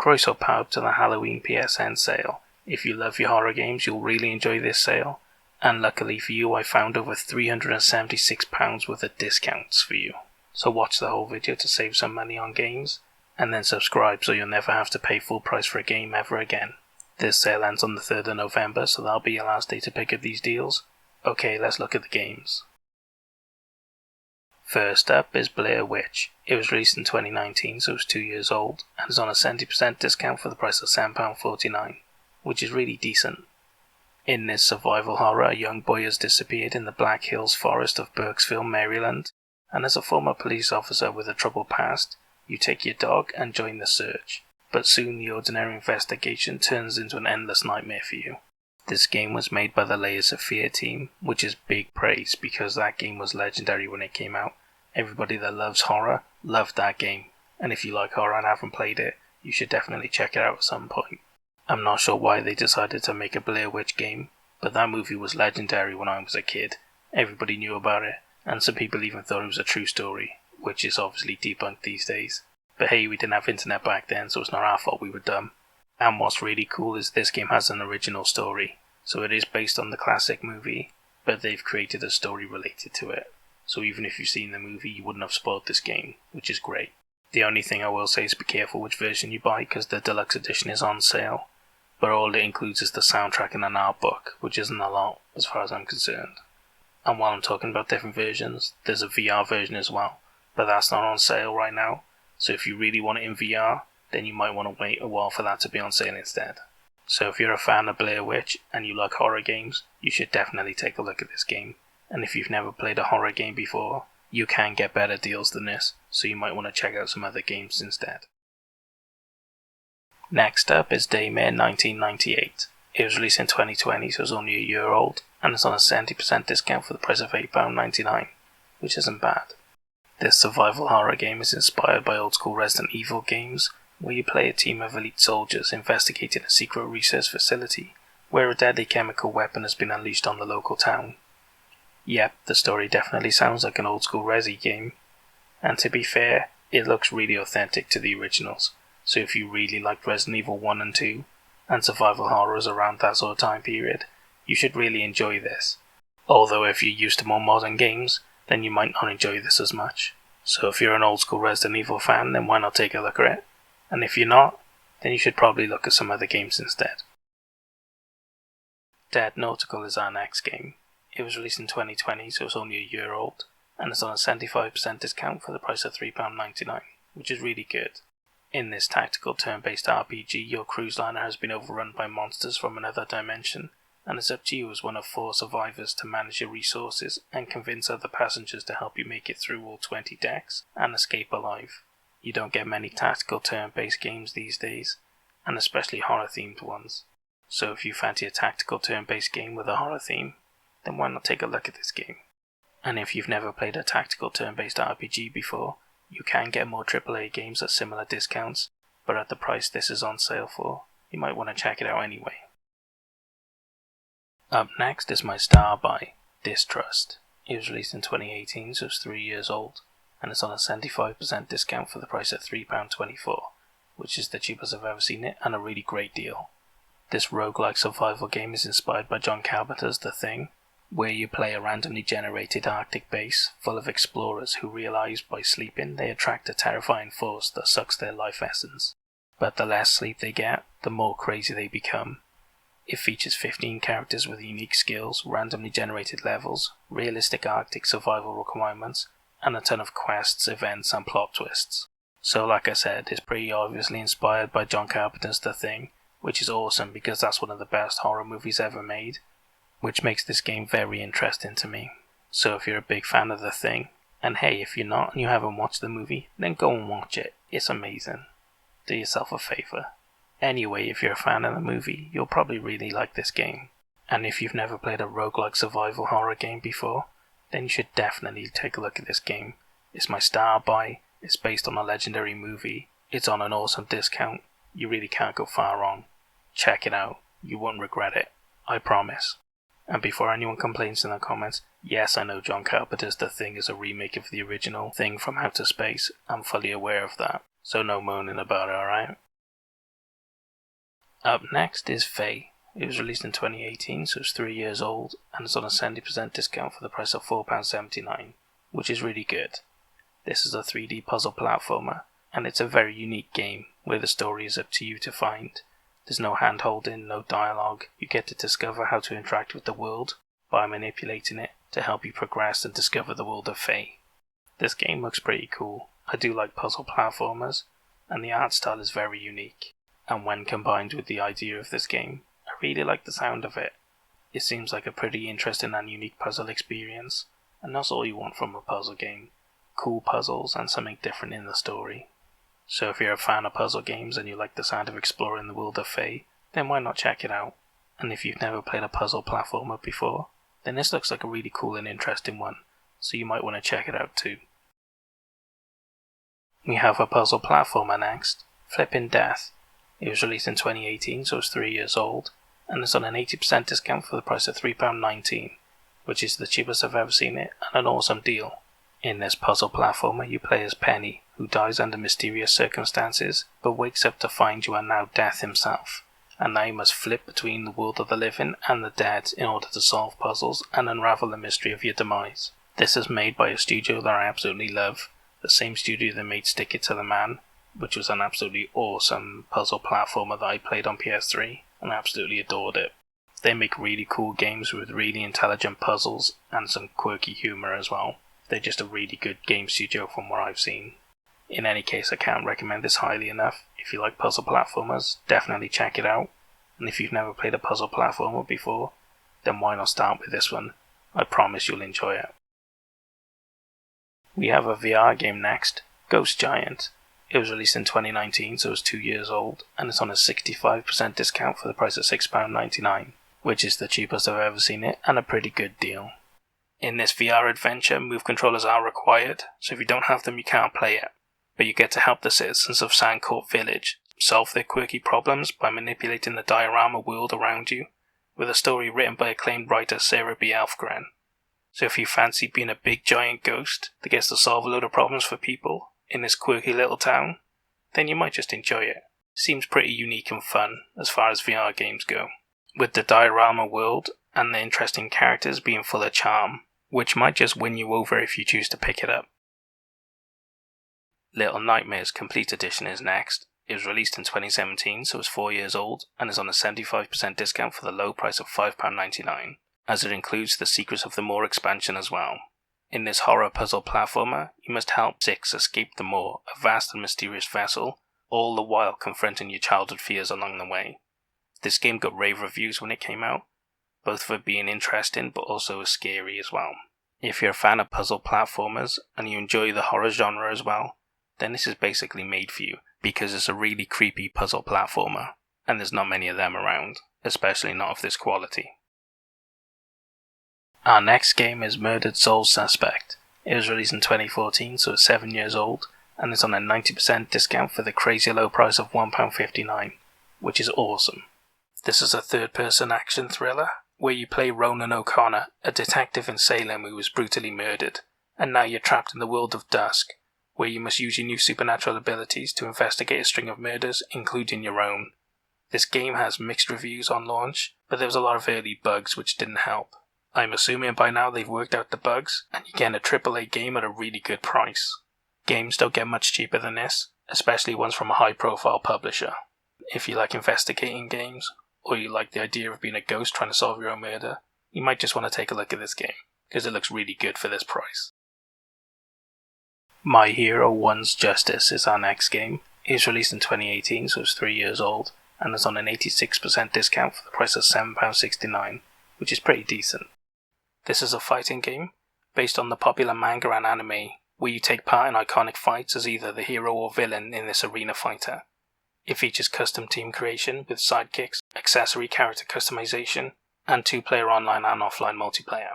Croeso pawb to the Halloween PSN sale. If you love your horror games, you'll really enjoy this sale. And luckily for you, I found over £376 worth of discounts for you. So watch the whole video to save some money on games, and then subscribe so you'll never have to pay full price for a game ever again. This sale ends on the 3rd of November, so that'll be your last day to pick up these deals. Okay, let's look at the games. First up is Blair Witch. It was released in 2019, so it's 2 years old, and is on a 70% discount for the price of £7.49, which is really decent. In this survival horror, a young boy has disappeared in the Black Hills forest of Burkesville, Maryland, and as a former police officer with a troubled past, you take your dog and join the search. But soon the ordinary investigation turns into an endless nightmare for you. This game was made by the Layers of Fear team, which is big praise because that game was legendary when it came out. Everybody that loves horror loved that game, and if you like horror and haven't played it, you should definitely check it out at some point. I'm not sure why they decided to make a Blair Witch game, but that movie was legendary when I was a kid. Everybody knew about it, and some people even thought it was a true story, which is obviously debunked these days. But hey, we didn't have internet back then, so it's not our fault we were dumb. And what's really cool is this game has an original story, so it is based on the classic movie, but they've created a story related to it. So even if you've seen the movie, you wouldn't have spoiled this game, which is great. The only thing I will say is be careful which version you buy, because the deluxe edition is on sale, but all it includes is the soundtrack and an art book, which isn't a lot as far as I'm concerned. And while I'm talking about different versions, there's a VR version as well, but that's not on sale right now, so if you really want it in VR, then you might want to wait a while for that to be on sale instead. So if you're a fan of Blair Witch and you like horror games, you should definitely take a look at this game. And if you've never played a horror game before, you can get better deals than this, so you might want to check out some other games instead. Next up is Daymare 1998. It was released in 2020, so it's only a year old, and it's on a 70% discount for the price of £8.99, which isn't bad. This survival horror game is inspired by old school Resident Evil games, where you play a team of elite soldiers investigating a secret research facility, where a deadly chemical weapon has been unleashed on the local town. Yep, the story definitely sounds like an old school Resi game, and to be fair, it looks really authentic to the originals, so if you really liked Resident Evil 1 and 2, and survival horrors around that sort of time period, you should really enjoy this. Although if you're used to more modern games, then you might not enjoy this as much. So if you're an old school Resident Evil fan, then why not take a look at it? And if you're not, then you should probably look at some other games instead. Dead Nautical is our next game. It was released in 2020, so it's only a year old, and it's on a 75% discount for the price of £3.99, which is really good. In this tactical turn-based RPG, your cruise liner has been overrun by monsters from another dimension, and it's up to you as one of 4 survivors to manage your resources and convince other passengers to help you make it through all 20 decks and escape alive. You don't get many tactical turn-based games these days, and especially horror-themed ones. So if you fancy a tactical turn-based game with a horror theme, then why not take a look at this game? And if you've never played a tactical turn-based RPG before, you can get more AAA games at similar discounts, but at the price this is on sale for, you might want to check it out anyway. Up next is my star by Distrust. It was released in 2018, so it's 3 years old, and it's on a 75% discount for the price of £3.24, which is the cheapest I've ever seen it, and a really great deal. This roguelike survival game is inspired by John Carpenter's The Thing, where you play a randomly generated Arctic base full of explorers who realize by sleeping they attract a terrifying force that sucks their life essence. But the less sleep they get, the more crazy they become. It features 15 characters with unique skills, randomly generated levels, realistic Arctic survival requirements, and a ton of quests, events, and plot twists. So like I said, it's pretty obviously inspired by John Carpenter's The Thing, which is awesome because that's one of the best horror movies ever made, which makes this game very interesting to me. So if you're a big fan of The Thing, and hey, if you're not and you haven't watched the movie, then go and watch it. It's amazing. Do yourself a favour. Anyway, if you're a fan of the movie, you'll probably really like this game. And if you've never played a roguelike survival horror game before, then you should definitely take a look at this game. It's my star buy, it's based on a legendary movie, it's on an awesome discount, you really can't go far wrong. Check it out, you won't regret it, I promise. And before anyone complains in the comments, yes, I know John Carpenter's The Thing is a remake of the original Thing from Outer Space, I'm fully aware of that, so no moaning about it, alright? Up next is Fae. It was released in 2018, so it's 3 years old, and it's on a 70% discount for the price of £4.79, which is really good. This is a 3D puzzle platformer, and it's a very unique game, where the story is up to you to find. There's no hand-holding, no dialogue. You get to discover how to interact with the world by manipulating it to help you progress and discover the world of Fae. This game looks pretty cool. I do like puzzle platformers, and the art style is very unique. And when combined with the idea of this game, I really like the sound of it. It seems like a pretty interesting and unique puzzle experience, and that's all you want from a puzzle game. Cool puzzles and something different in the story. So if you're a fan of puzzle games and you like the sound of exploring the world of Fae, then why not check it out? And if you've never played a puzzle platformer before, then this looks like a really cool and interesting one, so you might want to check it out too. We have a puzzle platformer next, Flippin' Death. It was released in 2018, so it's 3 years old, and it's on an 80% discount for the price of £3.19, which is the cheapest I've ever seen it, and an awesome deal. In this puzzle platformer, you play as Penny, who dies under mysterious circumstances, but wakes up to find you are now Death himself, and now you must flip between the world of the living and the dead in order to solve puzzles and unravel the mystery of your demise. This is made by a studio that I absolutely love, the same studio that made Stick It to the Man, which was an absolutely awesome puzzle platformer that I played on PS3, and I absolutely adored it. They make really cool games with really intelligent puzzles and some quirky humour as well. They're just a really good game studio from what I've seen. In any case, I can't recommend this highly enough. If you like puzzle platformers, definitely check it out. And if you've never played a puzzle platformer before, then why not start with this one? I promise you'll enjoy it. We have a VR game next, Ghost Giant. It was released in 2019, so it's 2 years old, and it's on a 65% discount for the price of £6.99, which is the cheapest I've ever seen it, and a pretty good deal. In this VR adventure, move controllers are required, so if you don't have them you can't play it. But you get to help the citizens of Sandcourt Village solve their quirky problems by manipulating the diorama world around you, with a story written by acclaimed writer Sarah B. Alfgren. So if you fancy being a big giant ghost that gets to solve a load of problems for people in this quirky little town, then you might just enjoy it. Seems pretty unique and fun as far as VR games go, with the diorama world and the interesting characters being full of charm, which might just win you over if you choose to pick it up. Little Nightmares Complete Edition is next. It was released in 2017, so it's 4 years old, and is on a 75% discount for the low price of £5.99, as it includes the Secrets of the Moor expansion as well. In this horror puzzle platformer, you must help Six escape the Moor, a vast and mysterious vessel, all the while confronting your childhood fears along the way. This game got rave reviews when it came out, both for being interesting but also scary as well. If you're a fan of puzzle platformers and you enjoy the horror genre as well, then this is basically made for you, because it's a really creepy puzzle platformer, and there's not many of them around, especially not of this quality. Our next game is Murdered Soul Suspect. It was released in 2014, so it's 7 years old, and it's on a 90% discount for the crazy low price of £1.59, which is awesome. This is a third-person action thriller, where you play Ronan O'Connor, a detective in Salem who was brutally murdered, and now you're trapped in the world of Dusk, where you must use your new supernatural abilities to investigate a string of murders, including your own. This game has mixed reviews on launch, but there was a lot of early bugs which didn't help. I'm assuming by now they've worked out the bugs, and you're getting a AAA game at a really good price. Games don't get much cheaper than this, especially ones from a high-profile publisher. If you like investigating games, or you like the idea of being a ghost trying to solve your own murder, you might just want to take a look at this game, because it looks really good for this price. My Hero One's Justice is our next game. It was released in 2018, so it's 3 years old, and is on an 86% discount for the price of £7.69, which is pretty decent. This is a fighting game, based on the popular manga and anime, where you take part in iconic fights as either the hero or villain in this arena fighter. It features custom team creation with sidekicks, accessory character customization, and 2-player online and offline multiplayer.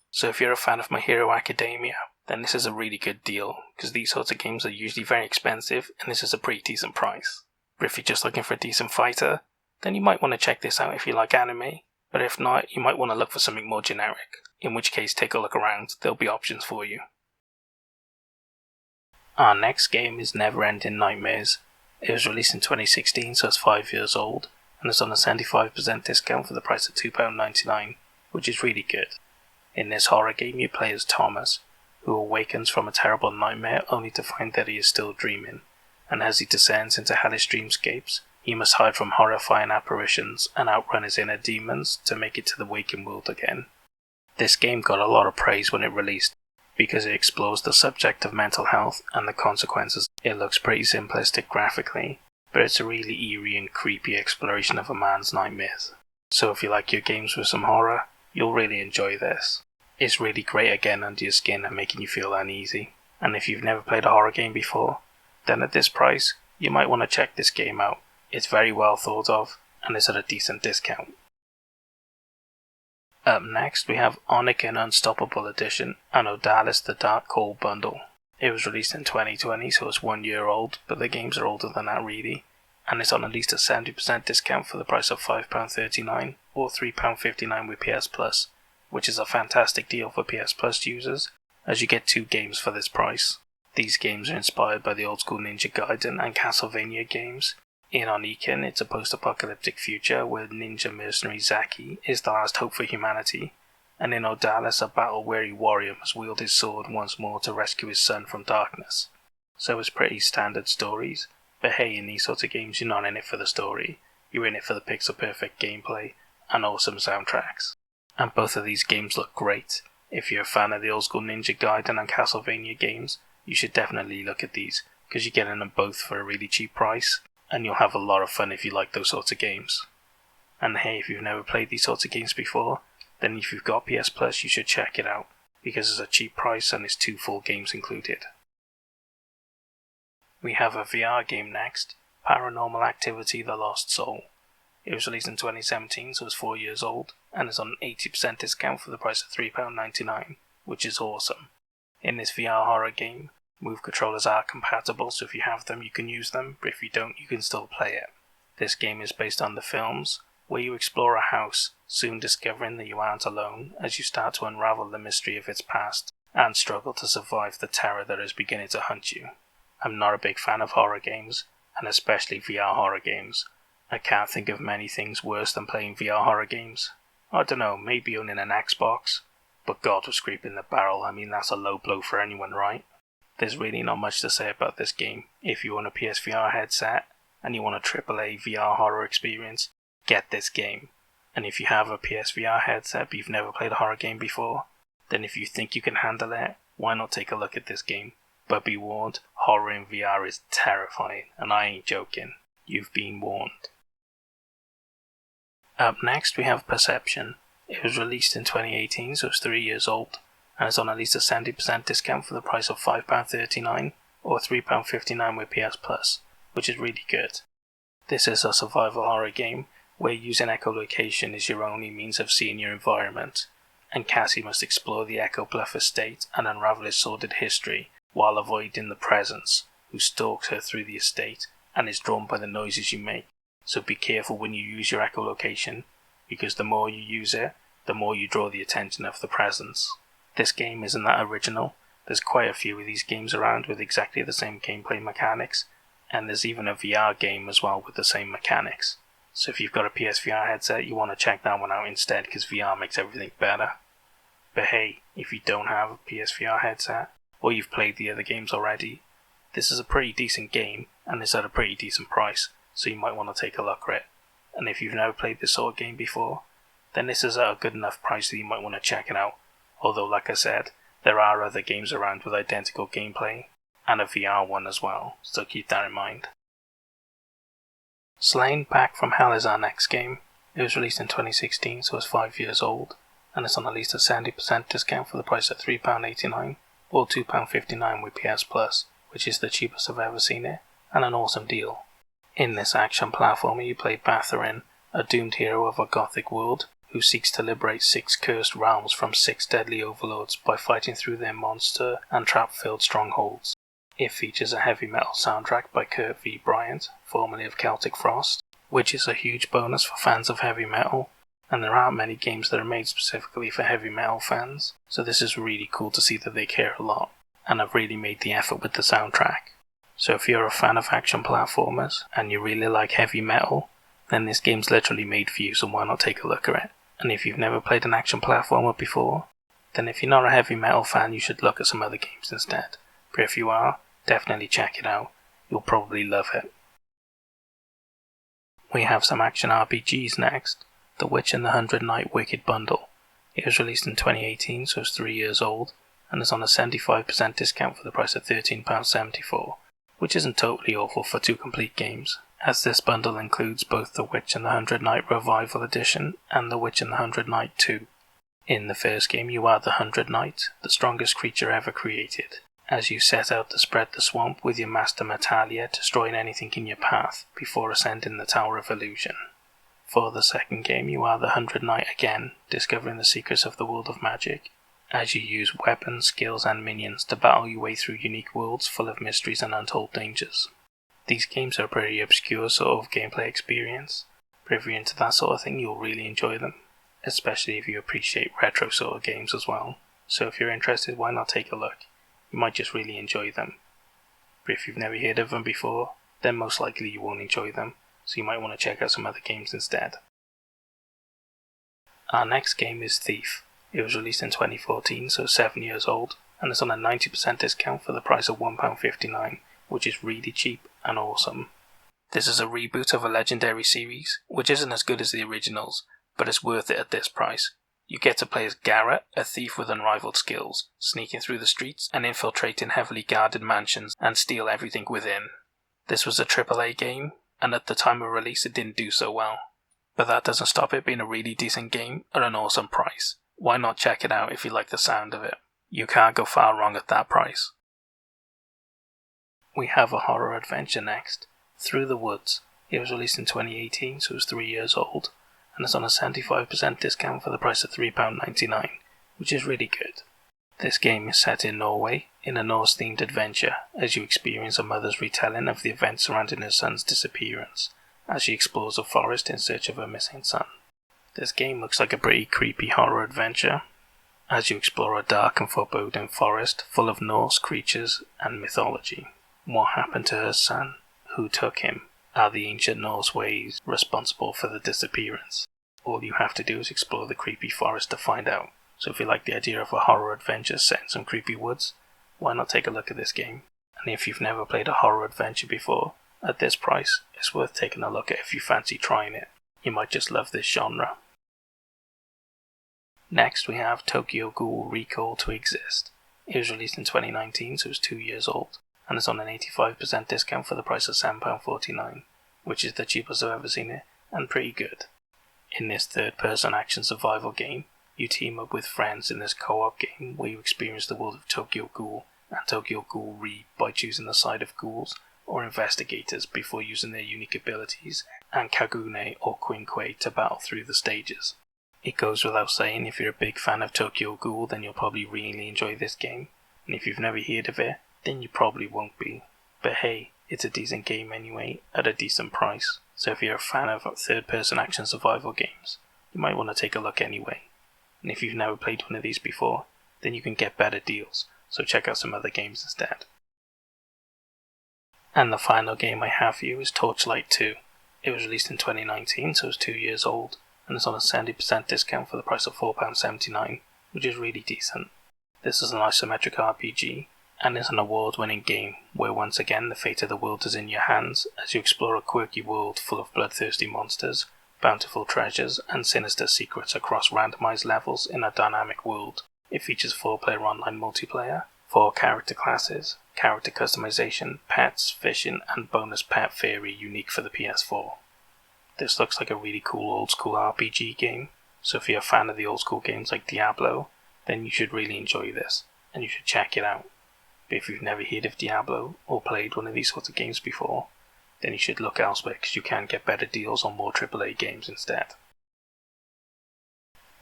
So if you're a fan of My Hero Academia, then this is a really good deal, because these sorts of games are usually very expensive, and this is a pretty decent price. But if you're just looking for a decent fighter, then you might want to check this out if you like anime, but if not, you might want to look for something more generic, in which case take a look around, there'll be options for you. Our next game is Neverending Nightmares. It was released in 2016, so it's 5 years old, and it's on a 75% discount for the price of £2.99, which is really good. In this horror game you play as Thomas, who awakens from a terrible nightmare only to find that he is still dreaming, and as he descends into hellish dreamscapes, he must hide from horrifying apparitions and outrun his inner demons to make it to the waking world again. This game got a lot of praise when it released, because it explores the subject of mental health and the consequences. It looks pretty simplistic graphically, but it's a really eerie and creepy exploration of a man's nightmares. So if you like your games with some horror, you'll really enjoy this. It's really great at getting under your skin and making you feel uneasy. And if you've never played a horror game before, then at this price, you might want to check this game out. It's very well thought of, and it's at a decent discount. Up next we have Oniken Unstoppable Edition and Odalis the Dark Call Bundle. It was released in 2020, so it's 1 year old, but the games are older than that really, and it's on at least a 70% discount for the price of £5.39 or £3.59 with PS Plus, which is a fantastic deal for PS Plus users, as you get 2 games for this price. These games are inspired by the old school Ninja Gaiden and Castlevania games. In Oniken, it's a post-apocalyptic future where ninja mercenary Zaki is the last hope for humanity, and in Odalis, a battle-weary warrior must wield his sword once more to rescue his son from darkness. So it's pretty standard stories, but hey, in these sorts of games you're not in it for the story, you're in it for the pixel-perfect gameplay and awesome soundtracks. And both of these games look great. If you're a fan of the old school Ninja Gaiden and Castlevania games, you should definitely look at these, because you're getting them both for a really cheap price, and you'll have a lot of fun if you like those sorts of games. And hey, if you've never played these sorts of games before, then if you've got PS Plus you should check it out, because it's a cheap price and it's 2 full games included. We have a VR game next, Paranormal Activity The Lost Soul. It was released in 2017, so it's 4 years old, and it's on an 80% discount for the price of £3.99, which is awesome. In this VR horror game, Move controllers are compatible, so if you have them you can use them, but if you don't you can still play it. This game is based on the films, where you explore a house, soon discovering that you aren't alone as you start to unravel the mystery of its past, and struggle to survive the terror that is beginning to hunt you. I'm not a big fan of horror games, and especially VR horror games. I can't think of many things worse than playing VR horror games. I don't know, maybe owning an Xbox, but God was creeping the barrel, I mean that's a low blow for anyone, right? There's really not much to say about this game. If you own a PSVR headset and you want a AAA VR horror experience, get this game. And if you have a PSVR headset but you've never played a horror game before, then if you think you can handle it, why not take a look at this game? But be warned, horror in VR is terrifying, and I ain't joking. You've been warned. Up next we have Perception. It was released in 2018, so it's 3 years old, and it's on at least a 70% discount for the price of £5.39 or £3.59 with PS Plus, which is really good. This is a survival horror game where using echolocation is your only means of seeing your environment, and Cassie must explore the Echo Bluff estate and unravel its sordid history while avoiding the Presence, who stalks her through the estate and is drawn by the noises you make. So be careful when you use your echolocation, because the more you use it, the more you draw the attention of the Presence. This game isn't that original. There's quite a few of these games around with exactly the same gameplay mechanics, and there's even a VR game as well with the same mechanics. So if you've got a PSVR headset, you want to check that one out instead, because VR makes everything better. But hey, if you don't have a PSVR headset, or you've played the other games already, this is a pretty decent game, and it's at a pretty decent price, so you might want to take a look at it. And if you've never played this sort of game before, then this is at a good enough price that you might want to check it out. Although, like I said, there are other games around with identical gameplay, and a VR one as well, so keep that in mind. Slain Back from Hell is our next game. It was released in 2016, so it's 5 years old, and it's on at least a 70% discount for the price of £3.89 or £2.59 with PS Plus, which is the cheapest I've ever seen it, and an awesome deal. In this action platformer you play Bathorin, a doomed hero of a gothic world, who seeks to liberate 6 cursed realms from 6 deadly overlords by fighting through their monster and trap-filled strongholds. It features a heavy metal soundtrack by Kurt V. Bryant, formerly of Celtic Frost, which is a huge bonus for fans of heavy metal, and there aren't many games that are made specifically for heavy metal fans, so this is really cool to see that they care a lot, and have really made the effort with the soundtrack. So if you're a fan of action platformers, and you really like heavy metal, then this game's literally made for you, so why not take a look at it? And if you've never played an action platformer before, then if you're not a heavy metal fan, you should look at some other games instead. But if you are, definitely check it out. You'll probably love it. We have some action RPGs next. The Witch and the 100 Night Wicked Bundle. It was released in 2018, so it's 3 years old, and is on a 75% discount for the price of £13.74, which isn't totally awful for 2 complete games, as this bundle includes both The Witch and the 100 Night Revival Edition and The Witch and the 100 Night 2. In the first game, you are the 100 Knight, the strongest creature ever created, as you set out to spread the swamp with your master Metalia, destroying anything in your path before ascending the Tower of Illusion. For the second game, you are the 100 Knight again, discovering the secrets of the world of magic, as you use weapons, skills and minions to battle your way through unique worlds full of mysteries and untold dangers. These games are a pretty obscure sort of gameplay experience, but if you're into that sort of thing, you'll really enjoy them, especially if you appreciate retro sort of games as well. So if you're interested, why not take a look? You might just really enjoy them. But if you've never heard of them before, then most likely you won't enjoy them, so you might want to check out some other games instead. Our next game is Thief. It was released in 2014, so 7 years old, and it's on a 90% discount for the price of £1.59, which is really cheap and awesome. This is a reboot of a legendary series, which isn't as good as the originals, but it's worth it at this price. You get to play as Garrett, a thief with unrivaled skills, sneaking through the streets and infiltrating heavily guarded mansions and steal everything within. This was a AAA game, and at the time of release it didn't do so well. But that doesn't stop it being a really decent game at an awesome price. Why not check it out if you like the sound of it? You can't go far wrong at that price. We have a horror adventure next, Through the Woods. It was released in 2018, so it's 3 years old, and it's on a 75% discount for the price of £3.99, which is really good. This game is set in Norway, in a Norse-themed adventure, as you experience a mother's retelling of the events surrounding her son's disappearance, as she explores a forest in search of her missing son. This game looks like a pretty creepy horror adventure, as you explore a dark and foreboding forest full of Norse creatures and mythology. What happened to her son? Who took him? Are the ancient Norse ways responsible for the disappearance? All you have to do is explore the creepy forest to find out. So if you like the idea of a horror adventure set in some creepy woods, why not take a look at this game? And if you've never played a horror adventure before, at this price, it's worth taking a look at if you fancy trying it. You might just love this genre. Next we have Tokyo Ghoul Recall to Exist. It was released in 2019, so it's 2 years old, and it's on an 85% discount for the price of £7.49, which is the cheapest I've ever seen it, and pretty good. In this third-person action survival game, you team up with friends in this co-op game where you experience the world of Tokyo Ghoul and Tokyo Ghoul Re by choosing the side of ghouls or investigators before using their unique abilities and Kagune or Quinkwe to battle through the stages. It goes without saying, if you're a big fan of Tokyo Ghoul, then you'll probably really enjoy this game, and if you've never heard of it, then you probably won't be. But hey, it's a decent game anyway, at a decent price, so if you're a fan of third-person action survival games, you might want to take a look anyway. And if you've never played one of these before, then you can get better deals, so check out some other games instead. And the final game I have for you is Torchlight 2. It was released in 2019, so it's 2 years old, and it's on a 70% discount for the price of £4.79, which is really decent. This is an isometric RPG, and is an award-winning game, where once again the fate of the world is in your hands as you explore a quirky world full of bloodthirsty monsters, bountiful treasures, and sinister secrets across randomized levels in a dynamic world. It features 4-player online multiplayer, 4 character classes, character customization, pets, fishing, and bonus pet fairy unique for the PS4. This looks like a really cool old-school RPG game, so if you're a fan of the old-school games like Diablo, then you should really enjoy this, and you should check it out. But if you've never heard of Diablo, or played one of these sorts of games before, then you should look elsewhere because you can get better deals on more AAA games instead.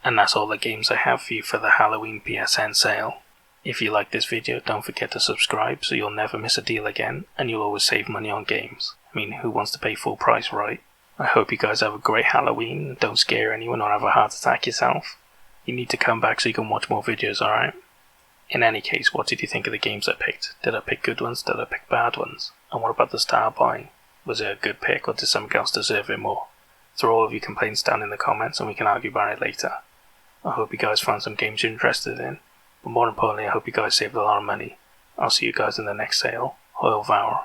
And that's all the games I have for you for the Halloween PSN sale. If you like this video, don't forget to subscribe so you'll never miss a deal again, and you'll always save money on games. I mean, who wants to pay full price, right? I hope you guys have a great Halloween, and don't scare anyone or have a heart attack yourself. You need to come back so you can watch more videos, alright? In any case, what did you think of the games I picked? Did I pick good ones? Did I pick bad ones? And what about the Star Buy? Was it a good pick, or did something else deserve it more? throw all of your complaints down in the comments and we can argue about it later. I hope you guys found some games you're interested in, but more importantly I hope you guys saved a lot of money. I'll see you guys in the next sale. Hoil Vour.